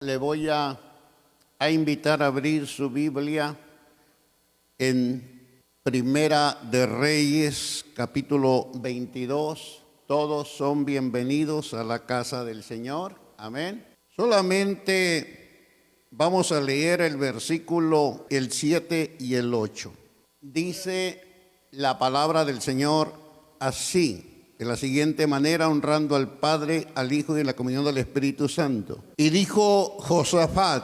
Le voy a invitar a abrir su Biblia en Primera de Reyes, capítulo 22. Todos son bienvenidos a la casa del Señor. Amén. Solamente vamos a leer el versículo, el 7 y el 8. Dice la palabra del Señor así, de la siguiente manera, honrando al Padre, al Hijo y a la comunión del Espíritu Santo. Y dijo Josafat: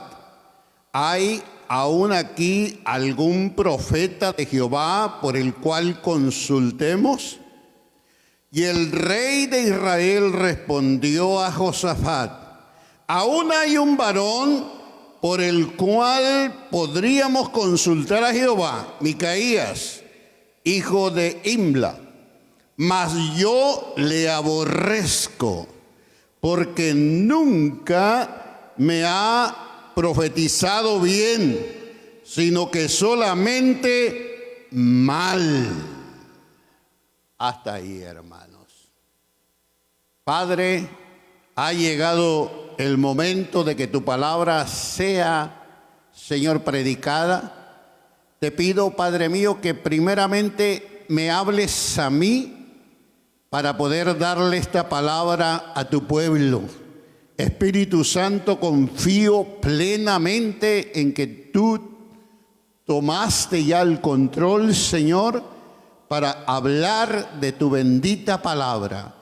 ¿hay aún aquí algún profeta de Jehová por el cual consultemos? Y el rey de Israel respondió a Josafat: aún hay un varón por el cual podríamos consultar a Jehová, Micaías, hijo de Imla. Mas yo le aborrezco, porque nunca me ha profetizado bien, sino que solamente mal. Hasta ahí, hermanos. Padre, ha llegado el momento de que tu palabra sea, Señor, predicada. Te pido, Padre mío, que primeramente me hables a mí para poder darle esta palabra a tu pueblo. Espíritu Santo, confío plenamente en que tú tomaste ya el control, Señor, para hablar de tu bendita palabra.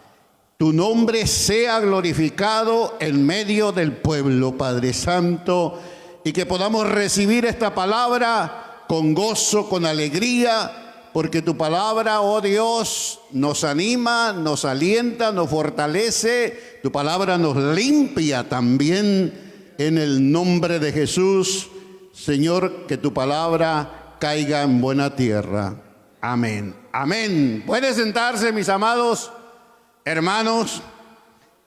Tu nombre sea glorificado en medio del pueblo, Padre Santo, y que podamos recibir esta palabra con gozo, con alegría, porque tu palabra, oh Dios, nos anima, nos alienta, nos fortalece. Tu palabra nos limpia también en el nombre de Jesús. Señor, que tu palabra caiga en buena tierra. Amén. Amén. Pueden sentarse, mis amados hermanos.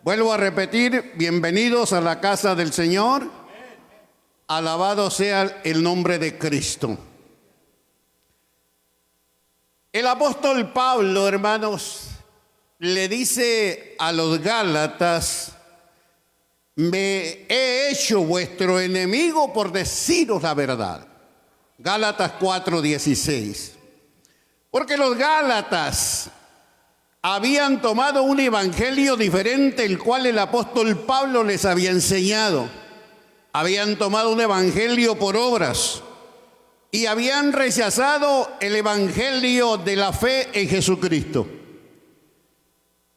Vuelvo a repetir, bienvenidos a la casa del Señor. Alabado sea el nombre de Cristo. El apóstol Pablo, hermanos, le dice a los Gálatas: me he hecho vuestro enemigo por deciros la verdad. Gálatas 4:16. Porque los Gálatas habían tomado un evangelio diferente, el cual el apóstol Pablo les había enseñado. Habían tomado un evangelio por obras y habían rechazado el evangelio de la fe en Jesucristo.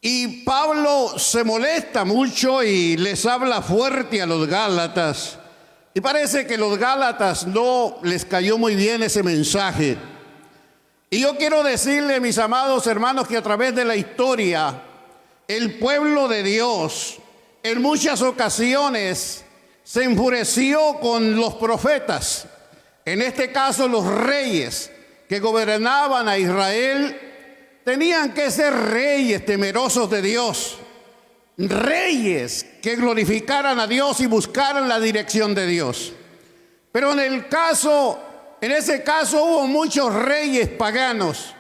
Y Pablo se molesta mucho y les habla fuerte a los Gálatas. Y parece que los Gálatas no les cayó muy bien ese mensaje. Y yo quiero decirle, mis amados hermanos, que a través de la historia, el pueblo de Dios en muchas ocasiones se enfureció con los profetas. En este caso, los reyes que gobernaban a Israel tenían que ser reyes temerosos de Dios, reyes que glorificaran a Dios y buscaran la dirección de Dios. Pero en ese caso hubo muchos reyes paganos,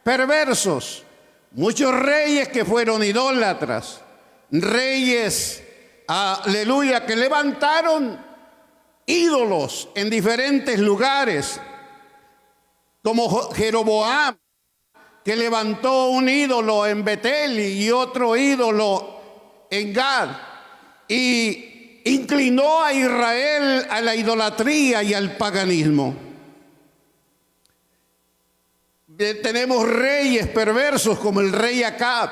perversos, muchos reyes que fueron idólatras, reyes, aleluya, que levantaron ídolos en diferentes lugares, como Jeroboam, que levantó un ídolo en Betel y otro ídolo en Gad, y inclinó a Israel a la idolatría y al paganismo. Tenemos reyes perversos como el rey Acab.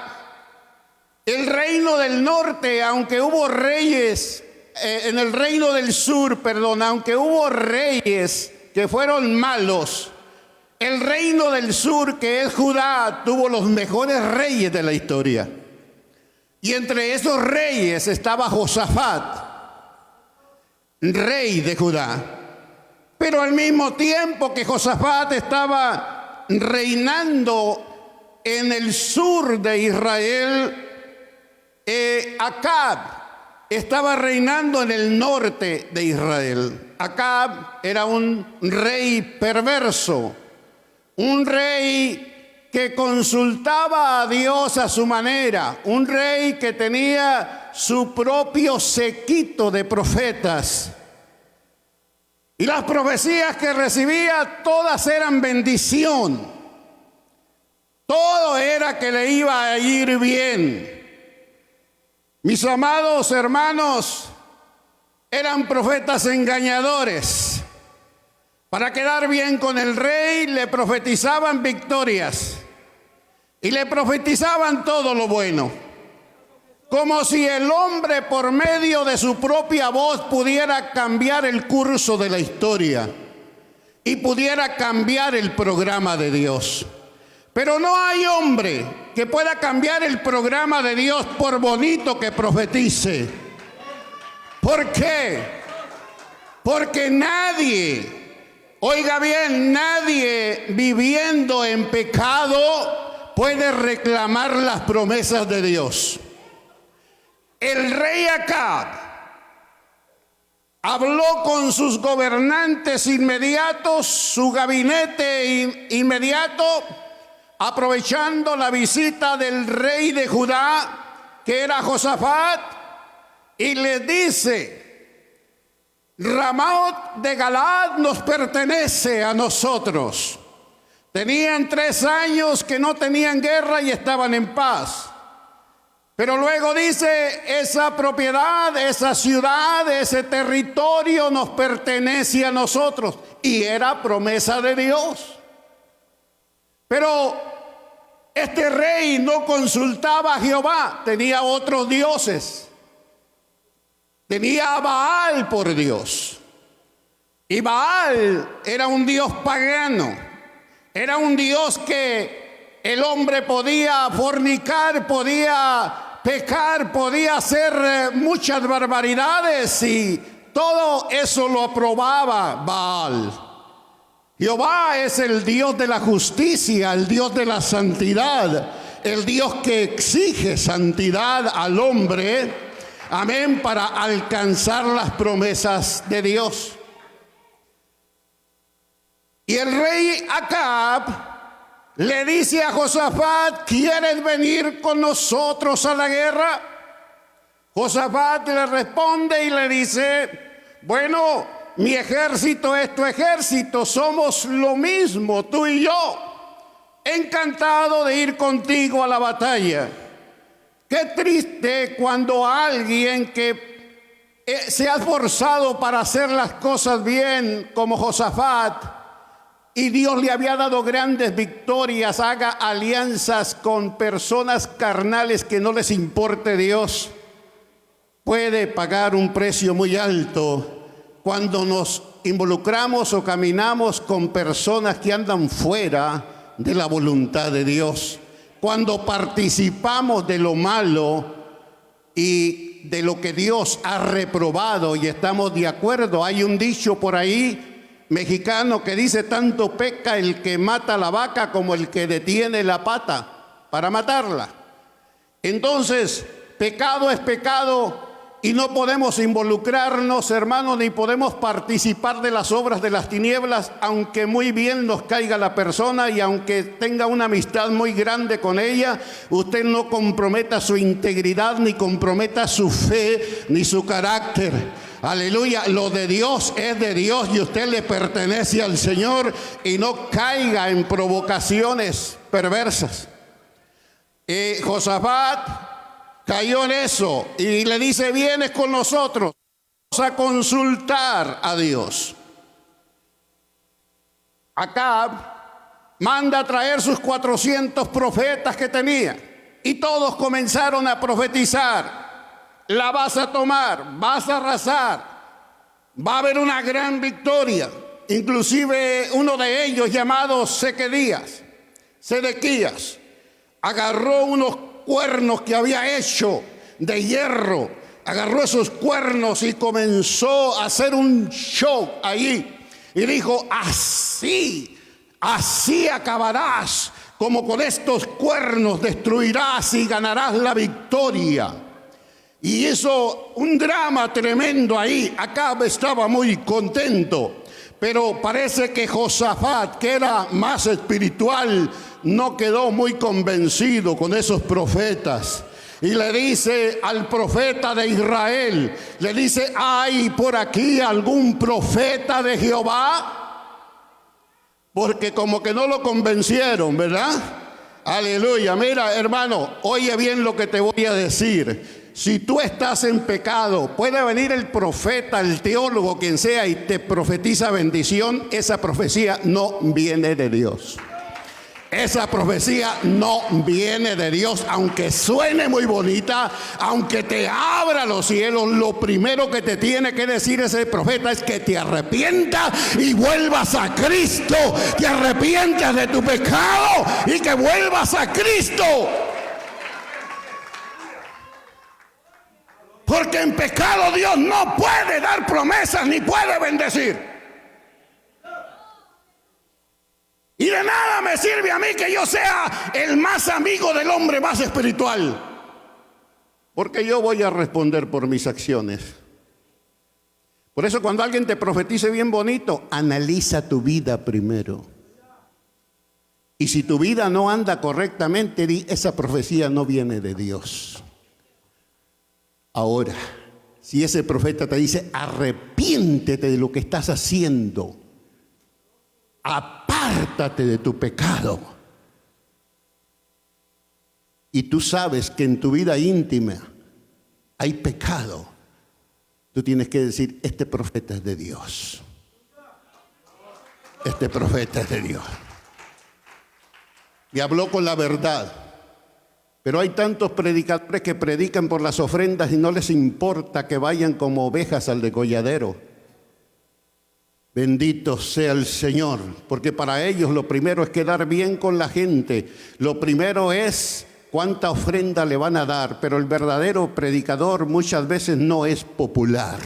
El reino del norte, aunque hubo reyes, en el reino del sur, aunque hubo reyes que fueron malos, el reino del sur, que es Judá, tuvo los mejores reyes de la historia. Y entre esos reyes estaba Josafat, rey de Judá. Pero al mismo tiempo que Josafat estaba reinando en el sur de Israel, Acab estaba reinando en el norte de Israel. Acab era un rey perverso, un rey que consultaba a Dios a su manera, un rey que tenía su propio séquito de profetas. Y las profecías que recibía, todas eran bendición. Todo era que le iba a ir bien. Mis amados hermanos, eran profetas engañadores. Para quedar bien con el rey, le profetizaban victorias y le profetizaban todo lo bueno, como si el hombre por medio de su propia voz pudiera cambiar el curso de la historia y pudiera cambiar el programa de Dios. Pero no hay hombre que pueda cambiar el programa de Dios por bonito que profetice. ¿Por qué? Porque nadie, oiga bien, nadie viviendo en pecado puede reclamar las promesas de Dios. El rey Acab habló con sus gobernantes inmediatos, su gabinete inmediato, aprovechando la visita del rey de Judá, que era Josafat, y le dice: Ramot de Galaad nos pertenece a nosotros. Tenían 3 años que no tenían guerra y estaban en paz. Pero luego dice: esa propiedad, esa ciudad, ese territorio nos pertenece a nosotros. Y era promesa de Dios. Pero este rey no consultaba a Jehová, tenía otros dioses. Tenía a Baal por Dios. Y Baal era un dios pagano. Era un dios que el hombre podía fornicar, podía pecar, podía hacer muchas barbaridades, y todo eso lo aprobaba Baal. Jehová es el Dios de la justicia, el Dios de la santidad, el Dios que exige santidad al hombre, amén, para alcanzar las promesas de Dios. Y el rey Acab le dice a Josafat: ¿quieres venir con nosotros a la guerra? Josafat le responde y le dice: bueno, mi ejército es tu ejército, somos lo mismo, tú y yo. Encantado de ir contigo a la batalla. Qué triste cuando alguien que se ha esforzado para hacer las cosas bien, como Josafat, y Dios le había dado grandes victorias, haga alianzas con personas carnales que no les importe Dios. Puede pagar un precio muy alto cuando nos involucramos o caminamos con personas que andan fuera de la voluntad de Dios. Cuando participamos de lo malo y de lo que Dios ha reprobado y estamos de acuerdo. Hay un dicho por ahí mexicano que dice: tanto peca el que mata la vaca como el que detiene la pata para matarla. Entonces, pecado es pecado. Y no podemos involucrarnos, hermanos, ni podemos participar de las obras de las tinieblas, aunque muy bien nos caiga la persona y aunque tenga una amistad muy grande con ella. Usted no comprometa su integridad, ni comprometa su fe, ni su carácter. Aleluya, lo de Dios es de Dios y usted le pertenece al Señor, y no caiga en provocaciones perversas. Josafat cayó en eso y le dice: vienes con nosotros, vamos a consultar a Dios. Acab manda a traer sus 400 profetas que tenía, y todos comenzaron a profetizar: la vas a tomar, vas a arrasar, va a haber una gran victoria. Inclusive uno de ellos, llamado Sedequías, agarró unos cuernos que había hecho de hierro, agarró esos cuernos y comenzó a hacer un show allí, y dijo: así acabarás, como con estos cuernos destruirás y ganarás la victoria. Y hizo un drama tremendo ahí. Acab estaba muy contento, Pero parece que Josafat, que era más espiritual, no quedó muy convencido con esos profetas. Y le dice al profeta de Israel, le dice: ¿hay por aquí algún profeta de Jehová? Porque como que no lo convencieron, ¿verdad? Aleluya. Mira, hermano, oye bien lo que te voy a decir. Si tú estás en pecado, puede venir el profeta, el teólogo, quien sea, y te profetiza bendición. Esa profecía no viene de Dios. Esa profecía no viene de Dios, aunque suene muy bonita, aunque te abra los cielos. Lo primero que te tiene que decir ese profeta es que te arrepientas y vuelvas a Cristo. Te arrepientas de tu pecado y que vuelvas a Cristo. Porque en pecado Dios no puede dar promesas ni puede bendecir. Y de nada me sirve a mí que yo sea el más amigo del hombre más espiritual, porque yo voy a responder por mis acciones. Por eso cuando alguien te profetice bien bonito, analiza tu vida primero. Y si tu vida no anda correctamente, di: esa profecía no viene de Dios. Ahora, si ese profeta te dice: arrepiéntete de lo que estás haciendo, apártate de tu pecado, y tú sabes que en tu vida íntima hay pecado, tú tienes que decir: este profeta es de Dios. Este profeta es de Dios. Y habló con la verdad. Pero hay tantos predicadores que predican por las ofrendas y no les importa que vayan como ovejas al degolladero. Bendito sea el Señor, porque para ellos lo primero es quedar bien con la gente. Lo primero es cuánta ofrenda le van a dar, pero el verdadero predicador muchas veces no es popular,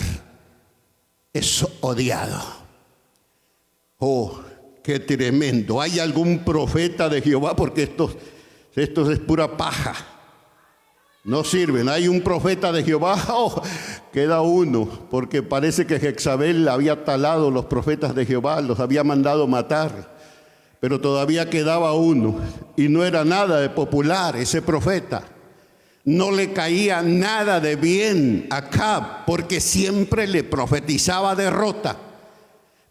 es odiado. Oh, qué tremendo. ¿Hay algún profeta de Jehová? Porque estos es pura paja. No sirven. Hay un profeta de Jehová. Oh, queda uno, porque parece que Jezabel había talado los profetas de Jehová, los había mandado matar. Pero todavía quedaba uno, y no era nada de popular ese profeta. No le caía nada de bien a Acab, porque siempre le profetizaba derrota.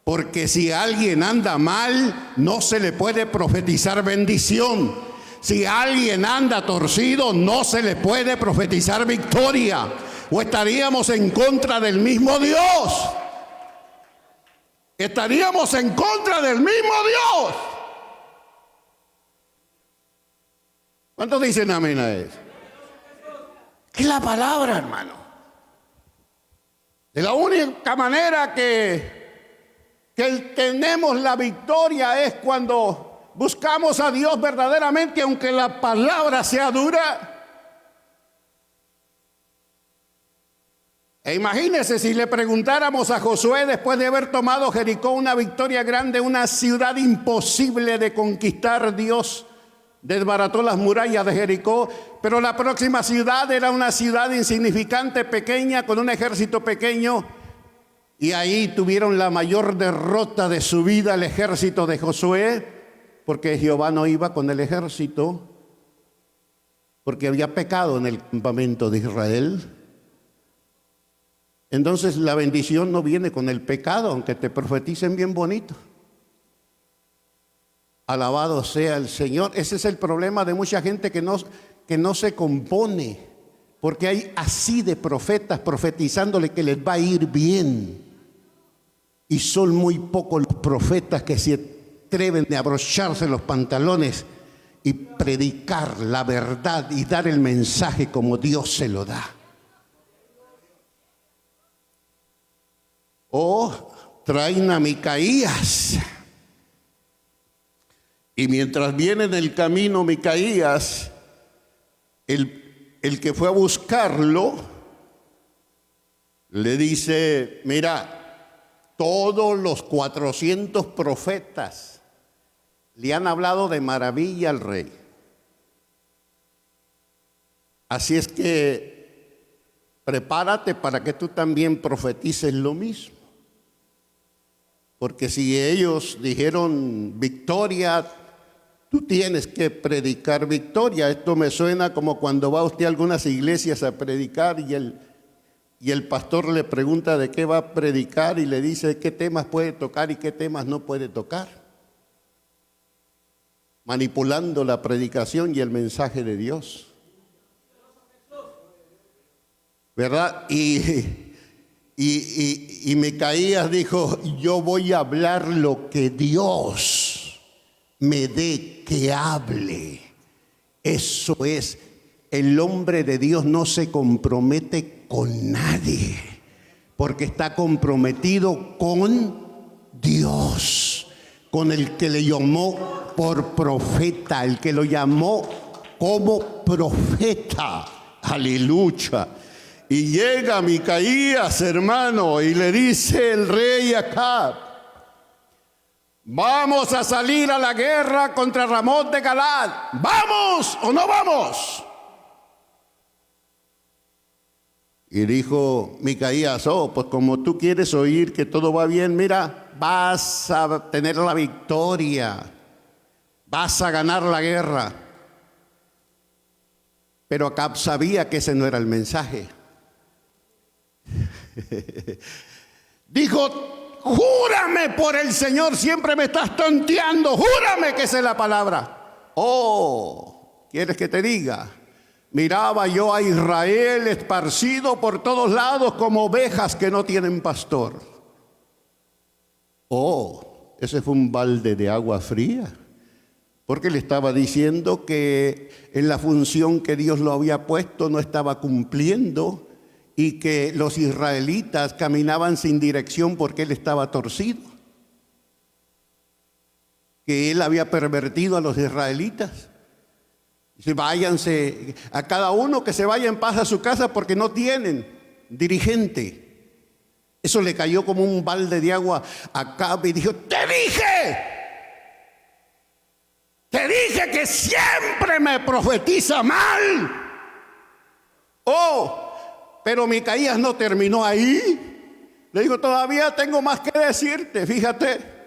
Porque si alguien anda mal, no se le puede profetizar bendición. Si alguien anda torcido, no se le puede profetizar victoria, o estaríamos en contra del mismo Dios. Estaríamos en contra del mismo Dios. ¿Cuántos dicen amén a eso? Es la palabra, hermano. De la única manera que tenemos la victoria es cuando buscamos a Dios verdaderamente, aunque la palabra sea dura. E imagínese si le preguntáramos a Josué, después de haber tomado Jericó, una victoria grande, una ciudad imposible de conquistar. Dios desbarató las murallas de Jericó, pero la próxima ciudad era una ciudad insignificante, pequeña, con un ejército pequeño. Y ahí tuvieron la mayor derrota de su vida el ejército de Josué, porque Jehová no iba con el ejército, porque había pecado en el campamento de Israel. Entonces la bendición no viene con el pecado, aunque te profeticen bien bonito. Alabado sea el Señor. Ese es el problema de mucha gente que no se compone, porque hay así de profetas profetizándole que les va a ir bien. Y son muy pocos los profetas que se atreven a abrocharse los pantalones y predicar la verdad y dar el mensaje como Dios se lo da. Oh, traen a Micaías. Y mientras viene en el camino Micaías, el que fue a buscarlo, le dice: mira, todos los 400 profetas le han hablado de maravilla al rey. Así es que prepárate para que tú también profetices lo mismo. Porque si ellos dijeron victoria, tú tienes que predicar victoria. Esto me suena como cuando va usted a algunas iglesias a predicar y el pastor le pregunta de qué va a predicar y le dice qué temas puede tocar y qué temas no puede tocar. Manipulando la predicación y el mensaje de Dios. ¿Verdad? Y Micaías dijo, yo voy a hablar lo que Dios me dé que hable. Eso es, el hombre de Dios no se compromete con nadie, porque está comprometido con Dios, con el que le llamó por profeta, el que lo llamó como profeta. Aleluya. Y llega Micaías, hermano, y le dice el rey Acab, vamos a salir a la guerra contra Ramot de Galad. ¿Vamos o no vamos? Y dijo Micaías, oh, pues como tú quieres oír que todo va bien, mira, vas a tener la victoria, vas a ganar la guerra. Pero Acab sabía que ese no era el mensaje. Dijo, júrame por el Señor, siempre me estás tonteando, júrame que esa es la palabra. Oh, ¿quieres que te diga? Miraba yo a Israel esparcido por todos lados como ovejas que no tienen pastor. Oh, ese fue un balde de agua fría, porque le estaba diciendo que en la función que Dios lo había puesto no estaba cumpliendo y que los israelitas caminaban sin dirección porque él estaba torcido, que él había pervertido a los israelitas. Dice, váyanse, a cada uno que se vaya en paz a su casa porque no tienen dirigente. Eso le cayó como un balde de agua a Acab y dijo, te dije que siempre me profetiza mal. Oh, pero Micaías no terminó ahí. Le digo, todavía tengo más que decirte, fíjate.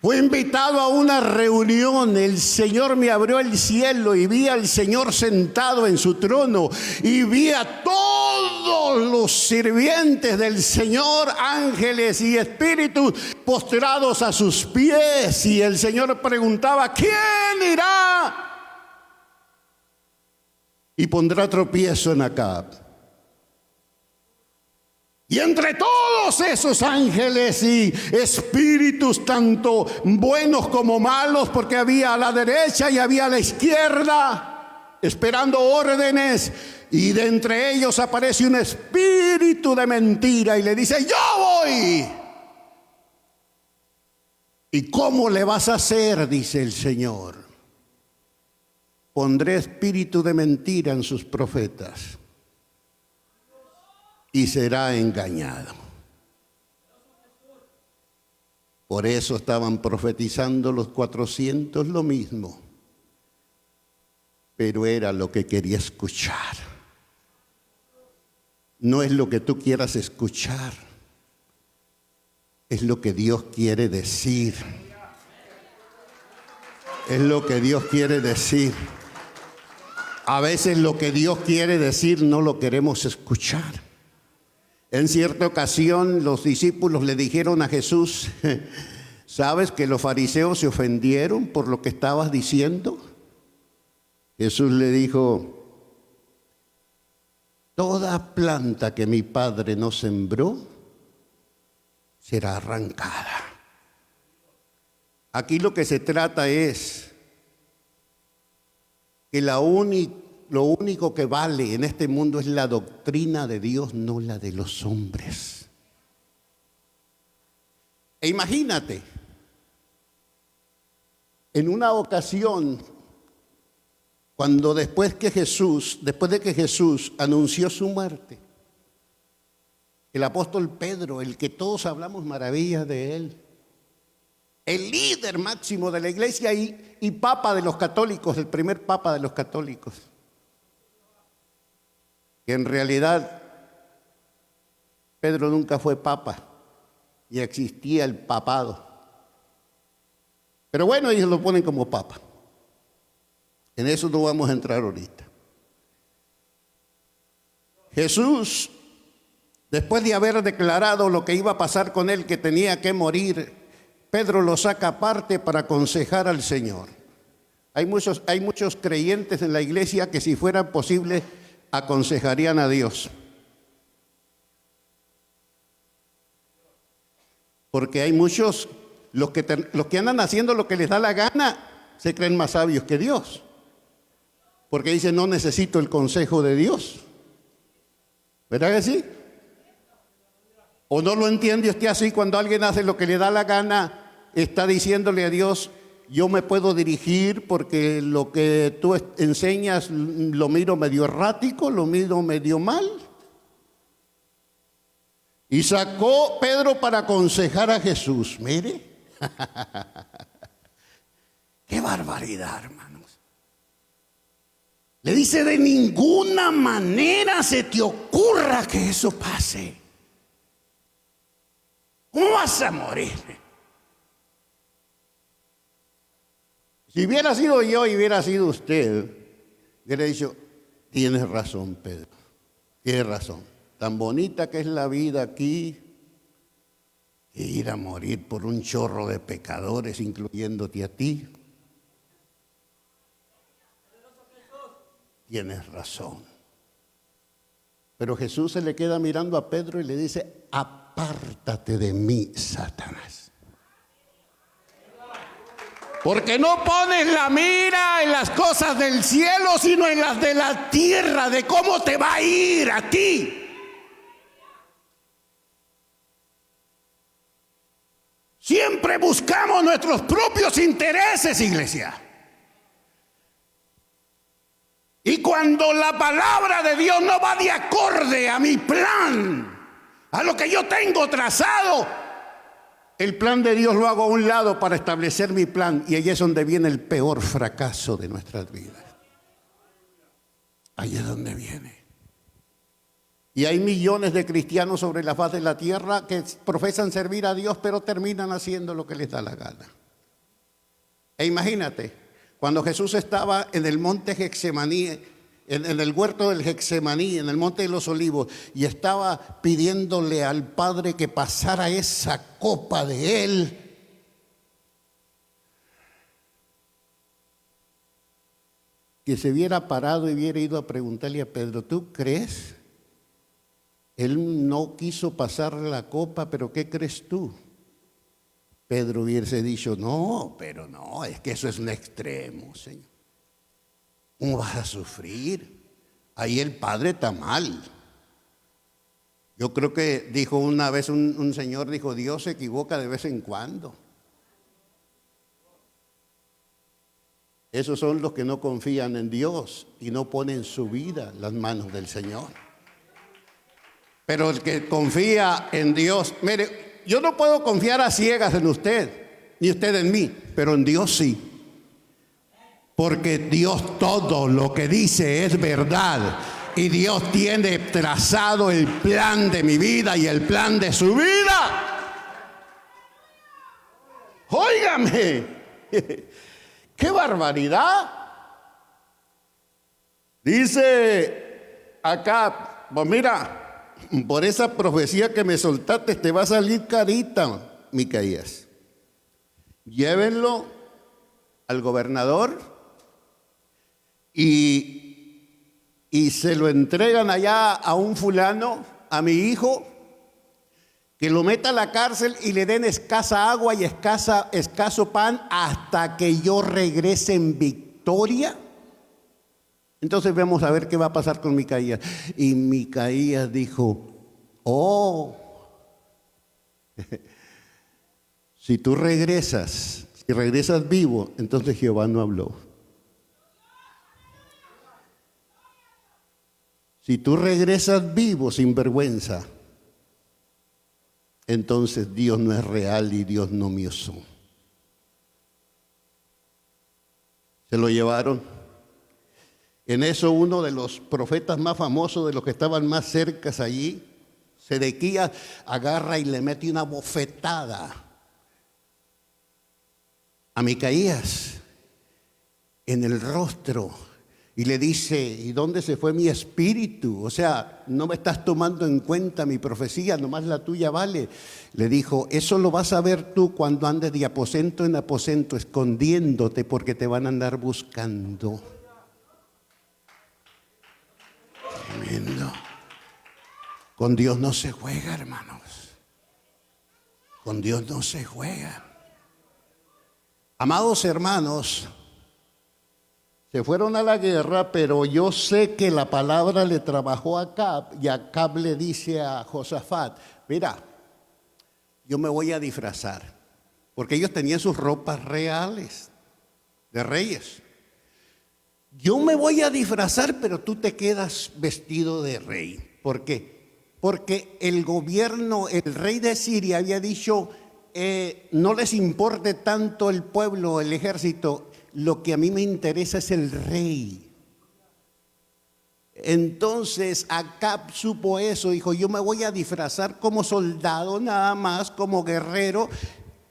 Fui invitado a una reunión, el Señor me abrió el cielo y vi al Señor sentado en su trono y vi a todos los sirvientes del Señor, ángeles y espíritus postrados a sus pies, y el Señor preguntaba, ¿quién irá y pondrá tropiezo en Acab? Y entre todos esos ángeles y espíritus, tanto buenos como malos, porque había a la derecha y había a la izquierda, esperando órdenes, y de entre ellos aparece un espíritu de mentira y le dice, yo voy. ¿Y cómo le vas a hacer? Dice el Señor. Pondré espíritu de mentira en sus profetas y será engañado. Por eso estaban profetizando los 400 lo mismo, pero era lo que quería escuchar. No es lo que tú quieras escuchar, es lo que Dios quiere decir. Es lo que Dios quiere decir. A veces lo que Dios quiere decir no lo queremos escuchar. En cierta ocasión los discípulos le dijeron a Jesús, ¿sabes que los fariseos se ofendieron por lo que estabas diciendo? Jesús le dijo, toda planta que mi Padre no sembró será arrancada. Aquí lo que se trata es que lo único que vale en este mundo es la doctrina de Dios, no la de los hombres. E imagínate, en una ocasión, cuando después de que Jesús anunció su muerte, el apóstol Pedro, el que todos hablamos maravillas de él, el líder máximo de la iglesia y papa de los católicos, el primer papa de los católicos, que en realidad Pedro nunca fue papa, y existía el papado. Pero bueno, ellos lo ponen como papa. En eso no vamos a entrar ahorita. Jesús, después de haber declarado lo que iba a pasar con él, que tenía que morir, Pedro lo saca aparte para aconsejar al Señor. Hay muchos creyentes en la iglesia que, si fuera posible, aconsejarían a Dios. Porque hay muchos, los que andan haciendo lo que les da la gana, se creen más sabios que Dios. Porque dicen, no necesito el consejo de Dios. ¿Verdad que sí? ¿O no lo entiende usted así? Cuando alguien hace lo que le da la gana, está diciéndole a Dios, yo me puedo dirigir porque lo que tú enseñas lo miro medio errático, lo miro medio mal. Y sacó Pedro para aconsejar a Jesús. Mire, qué barbaridad, hermanos. Le dice, de ninguna manera se te ocurra que eso pase. ¿Cómo vas a morir? Si hubiera sido yo y hubiera sido usted, le hubiera dicho, tienes razón, Pedro, tienes razón. Tan bonita que es la vida aquí, que ir a morir por un chorro de pecadores, incluyéndote a ti. Tienes razón. Pero Jesús se le queda mirando a Pedro y le dice, apártate de mí, Satanás. Porque no pones la mira en las cosas del cielo, sino en las de la tierra, de cómo te va a ir a ti. Siempre buscamos nuestros propios intereses, iglesia. Y cuando la palabra de Dios no va de acorde a mi plan, a lo que yo tengo trazado, el plan de Dios lo hago a un lado para establecer mi plan. Y ahí es donde viene el peor fracaso de nuestras vidas. Ahí es donde viene. Y hay millones de cristianos sobre la faz de la tierra que profesan servir a Dios, pero terminan haciendo lo que les da la gana. E imagínate, cuando Jesús estaba en el monte Getsemaní, en el huerto del Getsemaní, en el monte de los olivos, y estaba pidiéndole al Padre que pasara esa copa de él, que se hubiera parado y hubiera ido a preguntarle a Pedro, ¿tú crees? Él no quiso pasar la copa, pero ¿qué crees tú? Pedro hubiese dicho, no, pero no, es que eso es un extremo, Señor. ¿Cómo vas a sufrir? Ahí el Padre está mal. Yo creo que dijo una vez un señor, dijo, Dios se equivoca de vez en cuando. Esos son los que no confían en Dios y no ponen su vida en las manos del Señor. Pero el que confía en Dios, mire, yo no puedo confiar a ciegas en usted, ni usted en mí, pero en Dios sí. Porque Dios todo lo que dice es verdad. Y Dios tiene trazado el plan de mi vida y el plan de su vida. Óigame, qué barbaridad. Dice acá, pues mira, por esa profecía que me soltaste te va a salir carita, Micaías. Llévenlo al gobernador y se lo entregan allá a un fulano, a mi hijo, que lo meta a la cárcel y le den escasa agua y escaso pan hasta que yo regrese en victoria. Entonces vamos a ver qué va a pasar con Micaías. Y Micaías dijo, oh, si tú regresas, si regresas vivo, entonces Jehová no habló. Si tú regresas vivo sin vergüenza, entonces Dios no es real y Dios no me usó. Se lo llevaron. En eso uno de los profetas más famosos, de los que estaban más cerca allí, Sedequías agarra y le mete una bofetada a Micaías en el rostro y le dice: ¿y dónde se fue mi espíritu? O sea, no me estás tomando en cuenta mi profecía, nomás la tuya vale. Le dijo: eso lo vas a ver tú cuando andes de aposento en aposento, escondiéndote, porque te van a andar buscando. Tremendo. Con Dios no se juega, hermanos. Con Dios no se juega. Amados hermanos, se fueron a la guerra, pero yo sé que la palabra le trabajó a Acab, y Acab le dice a Josafat: mira, yo me voy a disfrazar, porque ellos tenían sus ropas reales de reyes. Yo me voy a disfrazar, pero tú te quedas vestido de rey. ¿Por qué? Porque el gobierno, el rey de Siria había dicho: no les importe tanto el pueblo, el ejército, lo que a mí me interesa es el rey. Entonces Acab supo eso, dijo: yo me voy a disfrazar como soldado nada más, como guerrero,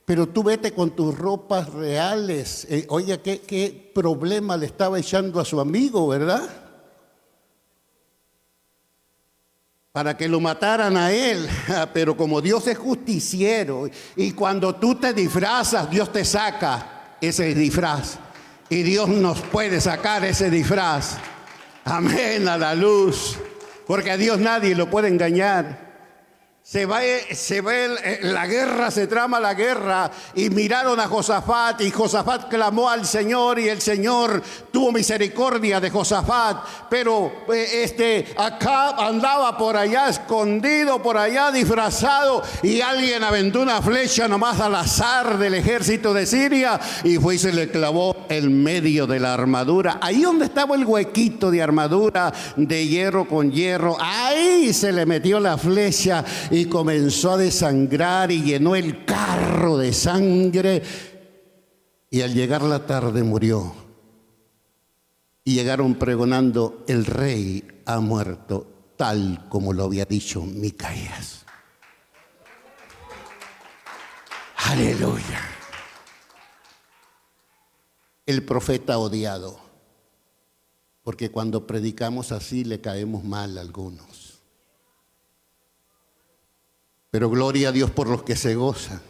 pero tú vete con tus ropas reales. Oye, ¿qué problema le estaba echando a su amigo, verdad? Para que lo mataran a él. Pero como Dios es justiciero, y cuando tú te disfrazas, Dios te saca ese disfraz. Y Dios nos puede sacar ese disfraz. Amén, a la luz. Porque a Dios nadie lo puede engañar. Se ve la guerra, se trama la guerra, y miraron a Josafat, y Josafat clamó al Señor, y el Señor tuvo misericordia de Josafat. Pero Acab andaba por allá escondido, por allá disfrazado, y alguien aventó una flecha nomás al azar del ejército de Siria, y fue y se le clavó en medio de la armadura, ahí donde estaba el huequito de armadura de hierro con hierro. Ahí se le metió la flecha y comenzó a desangrar, y llenó el carro de sangre, y al llegar la tarde murió. Y llegaron pregonando: el rey ha muerto, tal como lo había dicho Micaías. Aleluya. El profeta odiado, porque cuando predicamos así le caemos mal a algunos. Pero gloria a Dios por los que se gozan.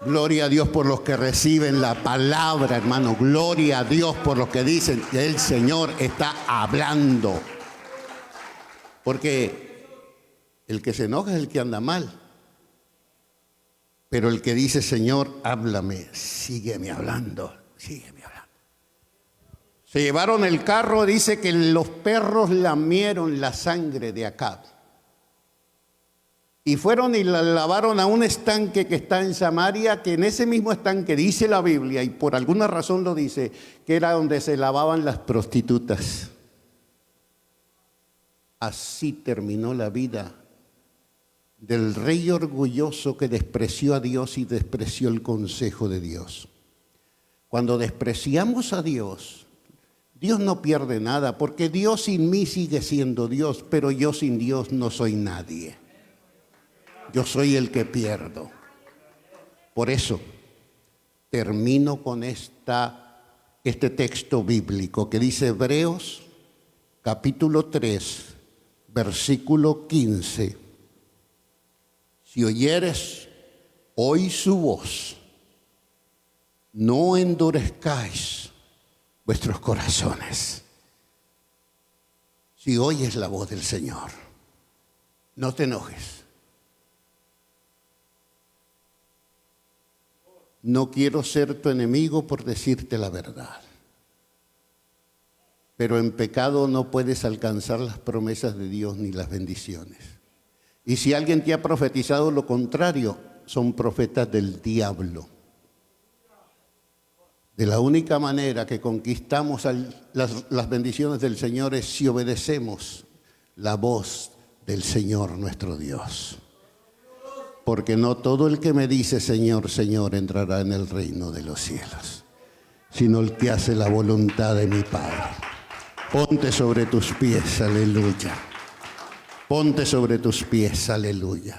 Gloria a Dios por los que reciben la palabra, hermano. Gloria a Dios por los que dicen: el Señor está hablando. Porque el que se enoja es el que anda mal. Pero el que dice: Señor, háblame, sígueme hablando, sígueme hablando. Se llevaron el carro, dice que los perros lamieron la sangre de Acab. Y fueron y la lavaron a un estanque que está en Samaria, que en ese mismo estanque dice la Biblia, y por alguna razón lo dice, que era donde se lavaban las prostitutas. Así terminó la vida del rey orgulloso que despreció a Dios y despreció el consejo de Dios. Cuando despreciamos a Dios, Dios no pierde nada, porque Dios sin mí sigue siendo Dios, pero yo sin Dios no soy nadie. Yo soy el que pierdo. Por eso termino con este texto bíblico que dice Hebreos capítulo 3, versículo 15. Si oyeres hoy su voz, no endurezcáis vuestros corazones. Si oyes la voz del Señor, no te enojes. No quiero ser tu enemigo por decirte la verdad. Pero en pecado no puedes alcanzar las promesas de Dios ni las bendiciones. Y si alguien te ha profetizado lo contrario, son profetas del diablo. De la única manera que conquistamos las bendiciones del Señor es si obedecemos la voz del Señor nuestro Dios. Porque no todo el que me dice Señor, Señor entrará en el reino de los cielos, sino el que hace la voluntad de mi Padre. Ponte sobre tus pies, aleluya. Ponte sobre tus pies, aleluya.